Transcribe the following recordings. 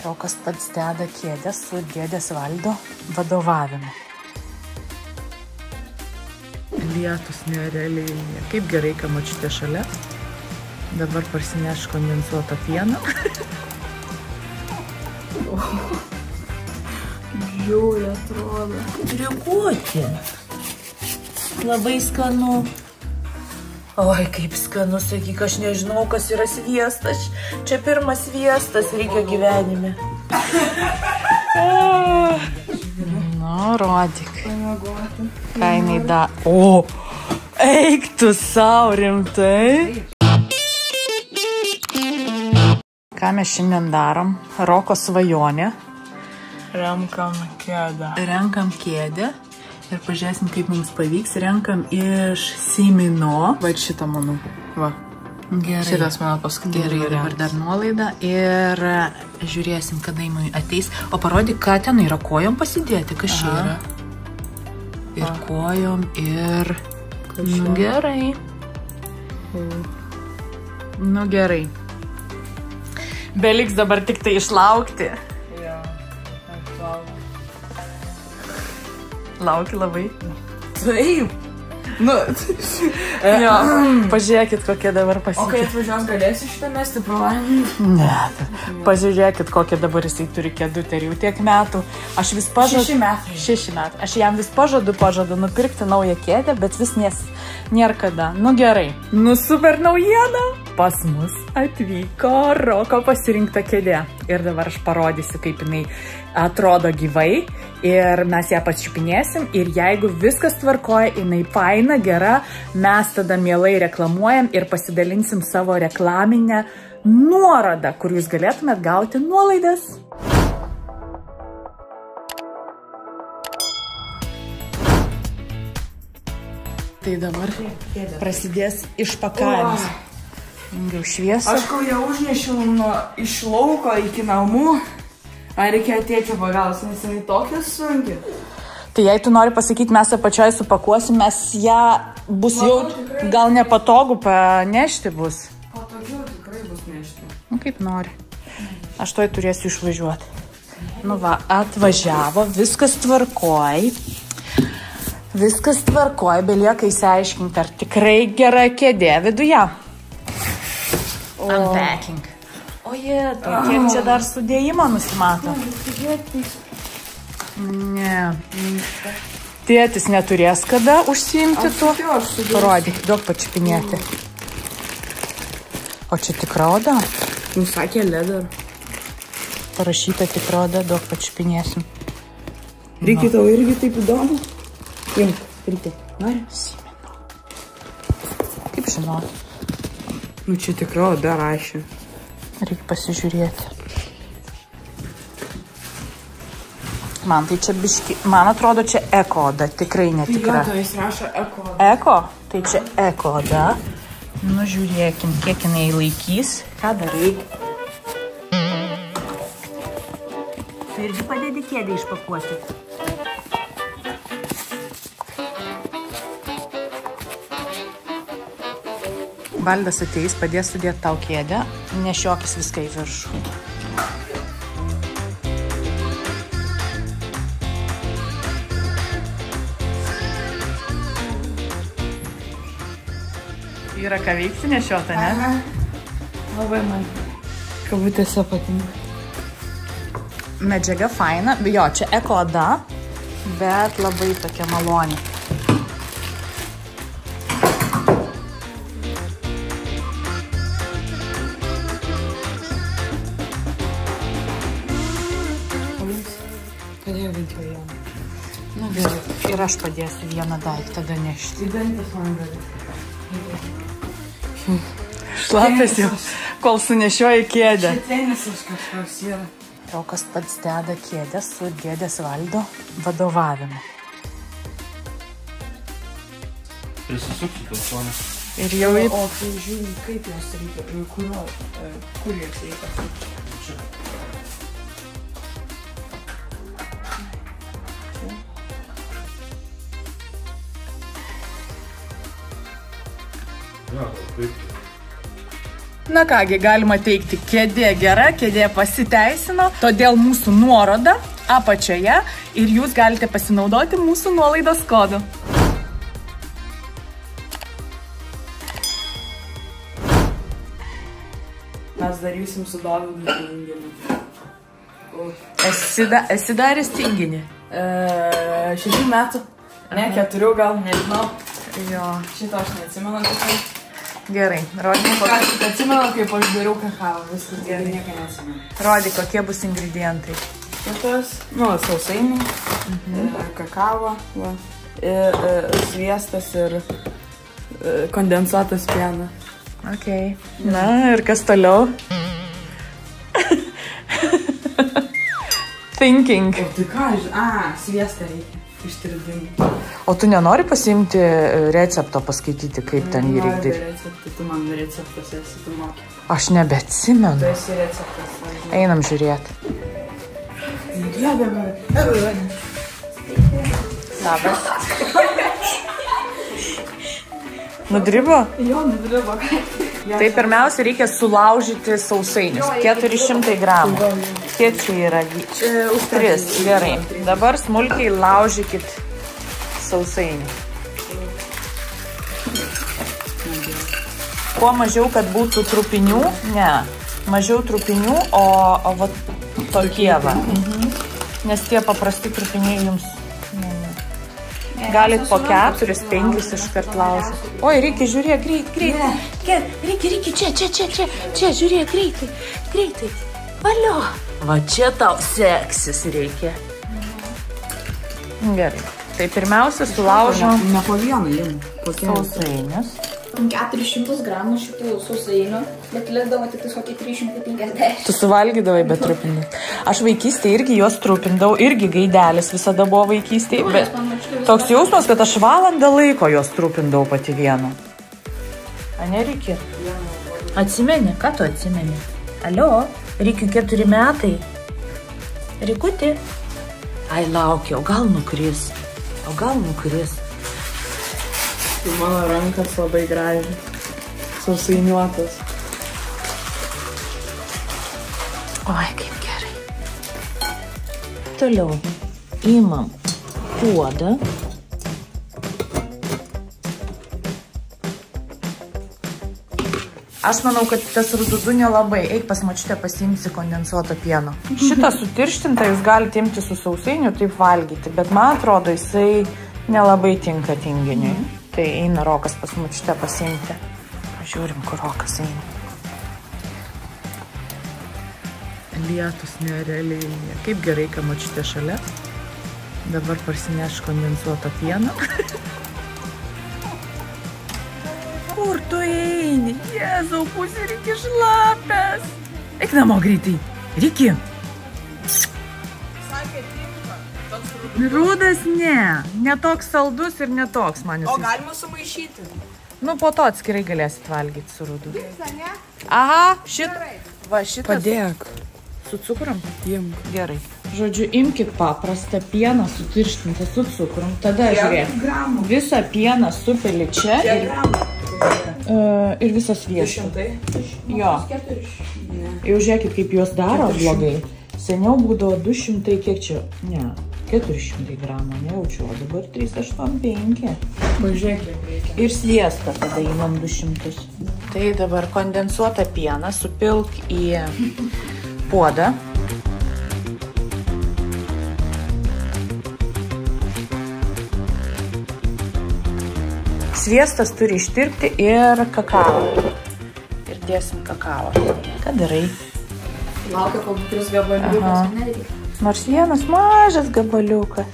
Rokas pats deda kėdę su dėdės Valdo vadovavimu. Lietus nerealiai. Kaip gerai, kad močiutė šalia. Dabar parsineš kondensuotą pieną. Žiūri, atrodo. Triguoti. Labai skanu. Oi, kaip skanu, sakyk, aš nežinau, kas yra sviestas. Čia pirmas sviestas reikia gyvenime. Nu, rodyk. Ką jinai da... O, eik tu sau rimtai. Ką mes šiandien darom? Roko svajonė. Renkam kėdę. Renkam kėdę. Ir pažiūrėsim, kaip mums pavyks. Renkam iš Simino. Va šitą, manau. Va. Gerai. Šitas mano paskutinis. Gerai, dabar dar nuolaida. Ir žiūrėsim, kada įmui ateis. O parodyk, ką ten yra. Kojom pasidėti, kas čia yra. Ir kojom, ir... Nu gerai. Nu gerai. Beliks dabar tik tai išlaukti. Lauki labai. Taip. Nu. Jo, pažiūrėkit, kokie dabar pasikeitė. O kai atvažiuos, galėsi šitą mesti pro langą? Ne. Pažiūrėkit, kokie dabar jisai turi kėdutę ir jau tiek metų. Aš vis pažadu... 6 metai. 6 metų. Aš jam vis pažadu nupirkti naują kėdę, bet vis nėra kada. Nu gerai. Nu super naujiena. Pas mus atvyko Roko pasirinkta kėdė. Ir dabar aš parodysiu, kaip jinai atrodo gyvai. Ir mes ją pačiupinėsim. Ir jeigu viskas tvarkoja, jinai faina, gera, mes tada mielai reklamuojam ir pasidalinsim savo reklaminę nuorodą, kur jūs galėtumėt gauti nuolaidas. Tai dabar prasidės išpakavimas. Jau šviesa. Aš kol ją užnešiau iš lauko iki namų, ar reikia atėti pagalbos, nes jinai tokia sunki. Tai jei tu nori pasakyti, mes apačioj supakuosim, mes ją bus jau gal nepatogu panešti bus. Patogiau tikrai bus nešti. Nu kaip nori. Aš toj turėsiu išvažiuoti. Nu va, atvažiavo, viskas tvarkoj. Viskas tvarkoj, belieka įsiaiškinti, ar tikrai gera kėdė viduje. Unpacking. O jie, kiek čia dar sudėjimo nusimato? Ne. Tėtis neturės kada užsiimti tu. Parodyk, daug pačiupinėti. O čia tikra oda? Nusakė leather. Parašyta tikra oda, daug pačiupinėsim. Reikia tau irgi taip įdomu? Imk, reikia. Nori? Simino. Kaip žinoti? Nu čia tikra oda rašė. Reikia pasižiūrėti. Man tai čia biški, man atrodo čia eko oda, tikrai netikra. Tai jis rašo eko oda. Eko? Tai čia eko oda. Nu žiūrėkim, kiek jinai laikys. Ką darai? Tu irgi padedi kėdę išpakuoti. Valdas ateis, padės sudėti tau kėdę, nešiokis viską į viršų. Yra ką veikti nešiota, ne? Aha. Labai man kabutėse patinka. Medžiaga faina, jo, čia eko oda, bet labai tokia maloni. Nu gerai, ir aš padėsiu vieną daiktą tada nešti. Dantis man gali. Šlapės jau, kol sunešioji kėdę. Čia tenisas kažkoks yra. Rokas pats deda kėdę su dėdės Valdo vadovavimu. Prisisuksiu telefoną. Ir jau į... O tai žiūrim, kaip jos reikia, kur jos reikia. Čia. Ja, taip. Na kągi, galima teikti, kėdė gera, kėdė pasiteisino, todėl mūsų nuoroda apačioje ir jūs galite pasinaudoti mūsų nuolaidos kodu. Mes darysim su Dovydu tinginį. Esi daręs tinginį? 6 metų. Ne, 4 gal, nežinau. Jo. Šito aš neatsimenu tikrai. Gerai, rodyk, Ką aš tik atsimenu, kaip aš dariau kakavą. Viskas gerai, nieko neatsimenu. rodyk, kokie bus ingredientai. Šitas, sausainiai, kakava, va, sviestas ir kondensuotas pienas. Ok. Na, ir kas toliau? Thinking. O tai ką, sviestą reikia ištirpdinti. O tu nenori pasiimti recepto, paskaityti, kaip ten jį reikia daryti? Receptą, tu man receptas esi, tu mokė. Aš nebeatsimenu. Tu esi receptas. Einam žiūrėti. Labas. Nudribo? Jo, nudribo. Tai pirmiausia reikia sulaužyti sausainius. 400 gramų. Kiek čia yra? 3. Gerai. Dabar smulkiai laužykit sausainį. Kuo mažiau, kad būtų trupinių, ne. Mažiau trupinių, o va tokie va. Nes tie paprasti trupiniai jums... Galit po 4-5 iškart laužyti. Oi, reikia, žiūrėk, greitai. Reikia, čia, žiūrėk, greitai. Valio. Va čia tau seksis reikia. Gerai. Tai pirmiausia sulaužom Ne po vieną, jau. Po sausainius. 400 gramų šitų sausainių, bet likdavo tik kokį 350. Tu suvalgydavai be trupinį. Aš vaikystėje irgi juos trupindavau, irgi gaidelis visada buvo vaikystėje, bet toks jausmas, kad aš valandą laiko juos trupindavau pati vieną. A ne, Riki? Atsimeni? Ką tu atsimeni? Alio, Rikiui 4 metai. Rikuti? Ai, laukia, o gal nukris? Tai mano rankas labai gražiai. Sausainiuotas. Oi, kaip gerai. Toliau imam puodą. Aš manau, kad tas rududu nelabai. Eik pas močiutę pasiimsi kondensuoto pieno. Šitą sutirštintą jūs galite imti su sausainiu, taip valgyti, bet man atrodo, jisai nelabai tinka tinginiui. Tai eina Rokas pas močiutę pasiimti. Žiūrim, kur Rokas eina. Lietus nerealiai. Kaip gerai, kad močiutė šalia. Dabar parsineš kondensuotą pieną. Kur tu eini? Jėzau, pusė Riki šlapės. Eik namo greitai. Riki. Rūdas ne toks saldus ir ne toks man jis. O galima sumaišyti? Nu, po to atskirai galėsit valgyti su rūdu. Aha, šitas. Padėk. Su cukrum? Imk. Gerai. Žodžiu, imkit paprastą pieną sutirštintą su cukrum. Tada, žiūrėk, visą pieną supili čia ir visas sviestas. 200? Jo. Jau žiūrėkit, kaip juos daro blogai. Seniau būdavo 200, kiek čia? Ne. 400 gramų, nejaučiu, o dabar 385. Pažiūrėk, reikia. Ir sviestą tada įmam 200. Tai dabar kondensuotą pieną supilk į puodą. Sviestas turi ištirpti ir kakavą. Ir dėsim kakavą. Ką darai? Laukia, kol kris gabaliukas, nereikia. Nors vienas mažas gabaliukas.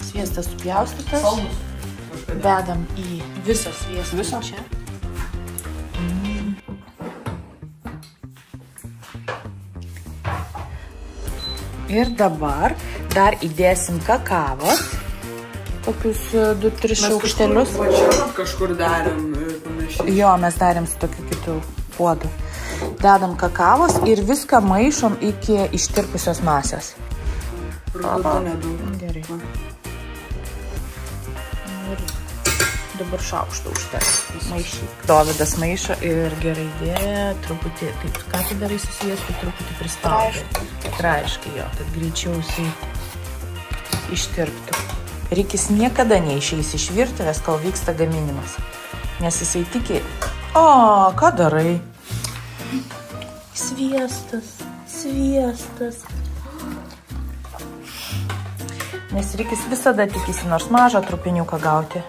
Sviestas supjaustytas. Dedam į visą sviestą čia. Ir dabar dar įdėsim kakavos. Kokius 2-3 šaukštelius. Kažkur darėm panašiai. Jo, mes darėm su tokiu kitu puodu. Dedam kakavos ir viską maišom iki ištirpusios masės. Rududu nedaug. Gerai. dabar šaukštą užteks. Maišyk. Dovydas maišo ir gerai dėja, truputį, taip, ką tu darai susijęsti, truputį prispaudai. Traiškai jo, kad greičiau jisai ištirptų. Rikis niekada neišeis iš virtuvės, kol vyksta gaminimas. Nes jisai tiki, ką darai? Sviestas. Nes Rikis visada tikisi nors mažą trupiniuką gauti.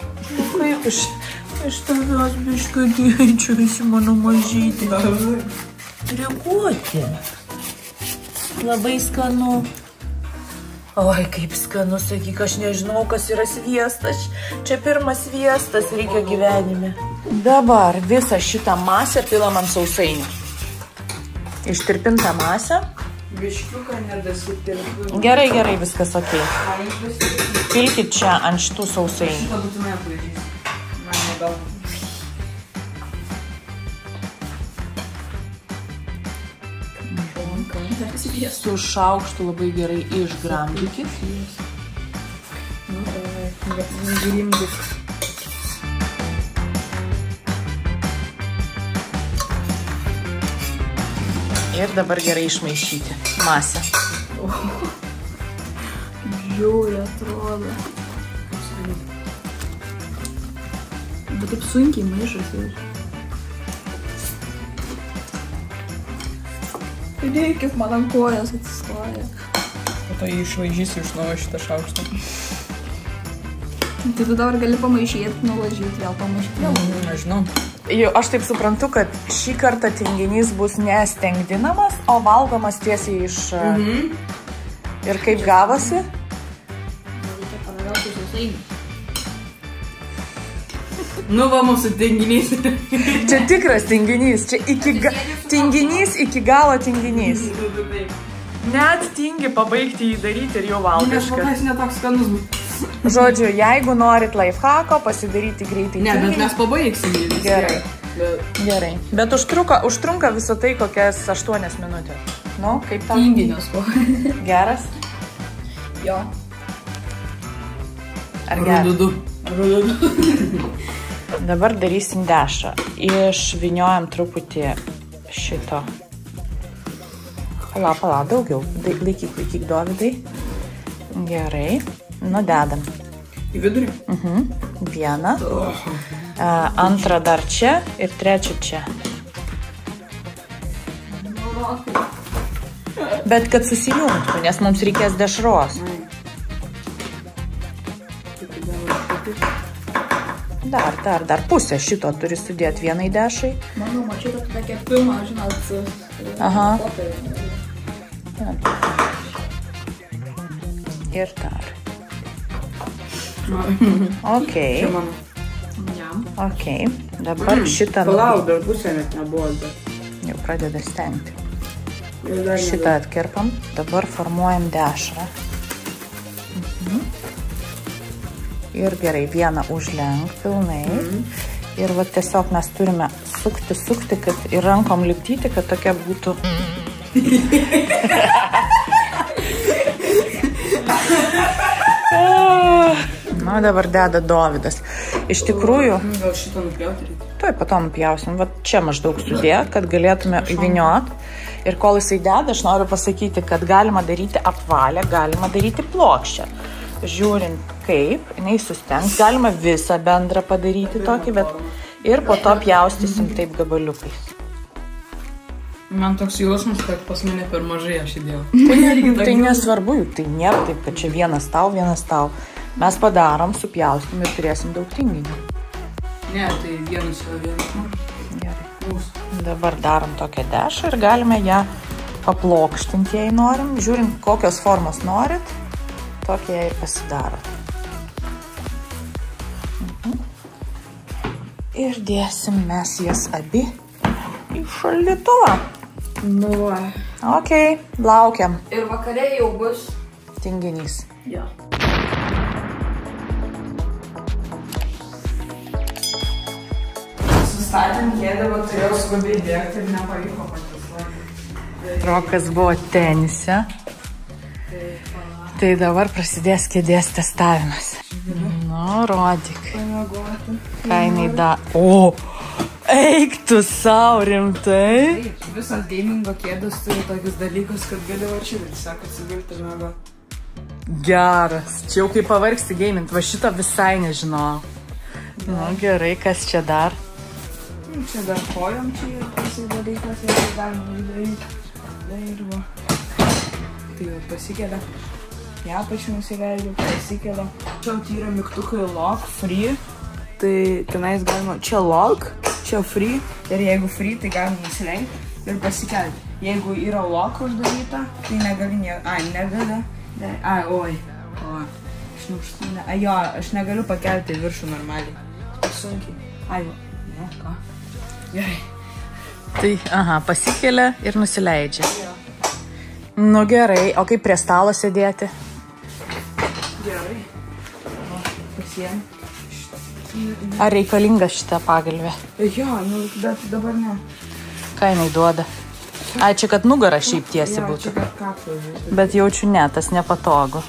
Kaip iš tavęs biškai dėčiausi mano mažytį. Reaguoti. Labai skanu. Oi, kaip skanu, sakyk, aš nežinau, kas yra sviestas. Čia pirmas sviestas Rikio gyvenime. Dabar visą šitą masę pilam ant sausainių. Ištirpintą masę. Biškiuką nedasitirpiu. Gerai, viskas ok. Pilkit čia ant šitų sausainių. Šitą būtinai aplaidys. Man negal. Su šaukštu labai gerai išgramdykit. Ir dabar gerai išmaišyti masę. Žiūri, atrodo. Bet taip sunkiai maišosi. Įdėkit, man ant kojas atsistoja. Po to jį išlaižysiu iš naujo šitą šaukštą. Tai tu dabar gali pamaišyti, nulažyti, vėl pamaišyti. Nežinau. Jau, aš taip suprantu, kad šį kartą tinginys bus nestengdinamas, o valgomas tiesiai iš... Ir kaip gavosi? Reikia paragauti sausainių. Nu va, mūsų tinginys. Čia tikras tinginys, čia tinginys iki galo tinginys. Net tingi pabaigti jį daryti ir jau valgiška. Nes netoks skanus bus. Žodžiu, jeigu norit lifehacko, pasidaryti greitai Ne, bet mes pabaigsim jį. Gerai. Bet užtrunka visą tai kokias 8 minutės. Nu, kaip tau? Tinginės po. Geras? Jo. Ar geras? Rududu. Dabar darysim dešrą. Išvyniojam truputį šito. Pala, daugiau. Laikyk, Dovydai. Gerai. Nudedam. Į vidurį? Vieną. Antrą dar čia ir trečią čia. Bet kad susijungtų, nes mums reikės dešros. Dar pusę šito turi sudėti vienai dešrai. Manau, mačiau tokia pilna, žinot, Aha. popierių. Ir dar. Ok. Čia mano. Ok. Dabar šitą... Palauk, dar pusė net nebuvo, bet... Jau pradeda stengti. Šitą atkerpam. Dabar formuojam dešrą. Ir gerai, vieną užlenk pilnai. Ir va tiesiog mes turime sukti, kad ir rankom lipdyti, kad tokia būtų... Na, dabar deda Dovydas. Iš tikrųjų... Gal šitą nupjauti reikia? Tuoj po to nupjausim. Va čia maždaug sudėt, kad galėtume įvyniot. Ir kol jisai deda, aš noriu pasakyti, kad galima daryti apvalę, galima daryti plokščią. Žiūrint kaip, jinai sustengs. Galima visą bendrą padaryti tokį, bet... Ir po to pjaustysim taip gabaliukais. Man toks jausmas, kad pas mane per mažai aš įdėjau. Tai nesvarbu, juk tai nėra taip, kad čia vienas tau. Mes padarom, supjaustim ir turėsim daug tinginių. Ne, tai vienas yra vienas. Gerai. Dabar darom tokią dešrą ir galime ją paplokštinti, jei norim. Žiūrint, kokios formos norit, tokia ją ir pasidaro. Ir dėsim mes jas abi į šaldytuvą. Nu va. Ok, laukiam. Ir vakare jau bus... Tinginys. Jo. Sustatėm kėdę, bet turėjau skubiai dėkti ir nepavyko patys. Rokas buvo tenise. Tai dabar prasidės kėdės testavimas. Nu, rodyk. Pamėgoti. Kainai da. O, eik tu sau rimtai. Taip, visos gamingo kėdos turi tokius dalykus, kad gali va čia tiesiog atsigulti ir mėgo. Geras. Čia jau kai pavargsti gamint, va šito visai nežinau. Nu, gerai, kas čia dar? Čia dar kojom čia ir tasai dalykas, ir tai galima įdaryti. Ir va. Tai jau pasikelia. Ja, pačiu nusileidžiu, pasikelia. Čia yra mygtukai lock, free. Tai tenais galima, čia lock, čia free. Ir jeigu free, tai galima nusilenkti ir pasikelti. Jeigu yra lock uždaryta, tai negali negali. Oi. O, aš neužstūnė. Jo, aš negaliu pakelti viršų normaliai. Sunkiai. Ne, ką? Gerai. Tai, pasikelia ir nusileidžia. Nu gerai, o kaip prie stalo sėdėti? Gerai. O, pasiemi. Ar reikalinga šitą pagalvę? Jo, nu, bet dabar ne. Ką jinai duoda? Ai, čia kad nugara šiaip tiesi Jo, būtų. čia kad kaklą būtų. Bet jaučiu ne, tas nepatogu.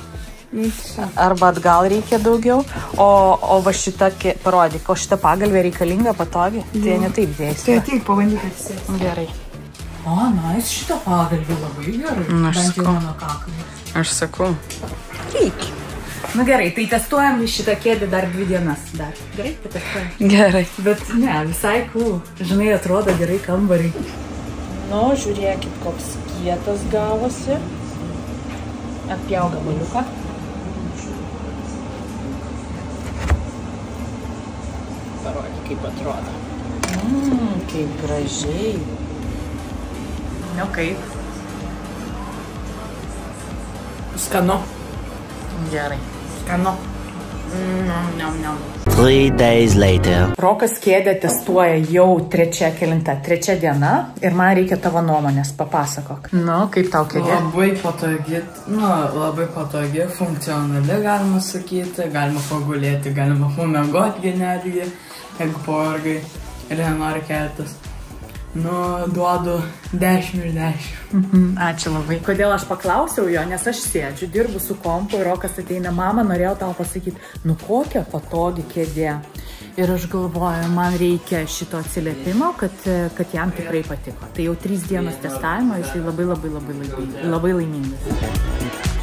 Neįsisa. Arba atgal reikia daugiau, o va šitą, parodyk, o šitą pagalvę reikalinga patogi? Tai ne taip dėsi. Tai ateik, pabandyk atsisėsti. Gerai. O, nais, šitą pagalvę labai gerai. Nu, aš Bent jau sakau. mano kaklai. Aš sakau. Reikia. Nu gerai, tai testuojam šitą kėdę dar 2 dienas. Dar. Gerai, patestuojam. Gerai. Bet ne, visai cool. Žinai, atrodo gerai kambariai. Nu, žiūrėkit, koks kietas gavosi. Atpjauk gabaliuką. Parodyk, kaip atrodo. Kaip gražiai. Nu kaip? Skanu. Gerai. Skanu. 3 days later. Rokas kėdę testuoja jau trečia diena ir man reikia tavo nuomonės, papasakok. Nu, kaip tau kėdė? Labai patogi, labai patogi, funkcionali, galima sakyti, galima pagulėti, galima pamiegoti netgi, jeigu pavargai ir nenori keltis. Duodu 10 iš 10. Ačiū labai. Kodėl aš paklausiau jo, nes aš sėdžiu, dirbu su kompu ir Rokas ateina, mama, norėjau tau pasakyti, nu kokia patogi kėdė. Ir aš galvoju, man reikia šito atsiliepimo, kad jam tikrai patiko. Tai jau 3 dienos testavimo, jisai labai laimingas.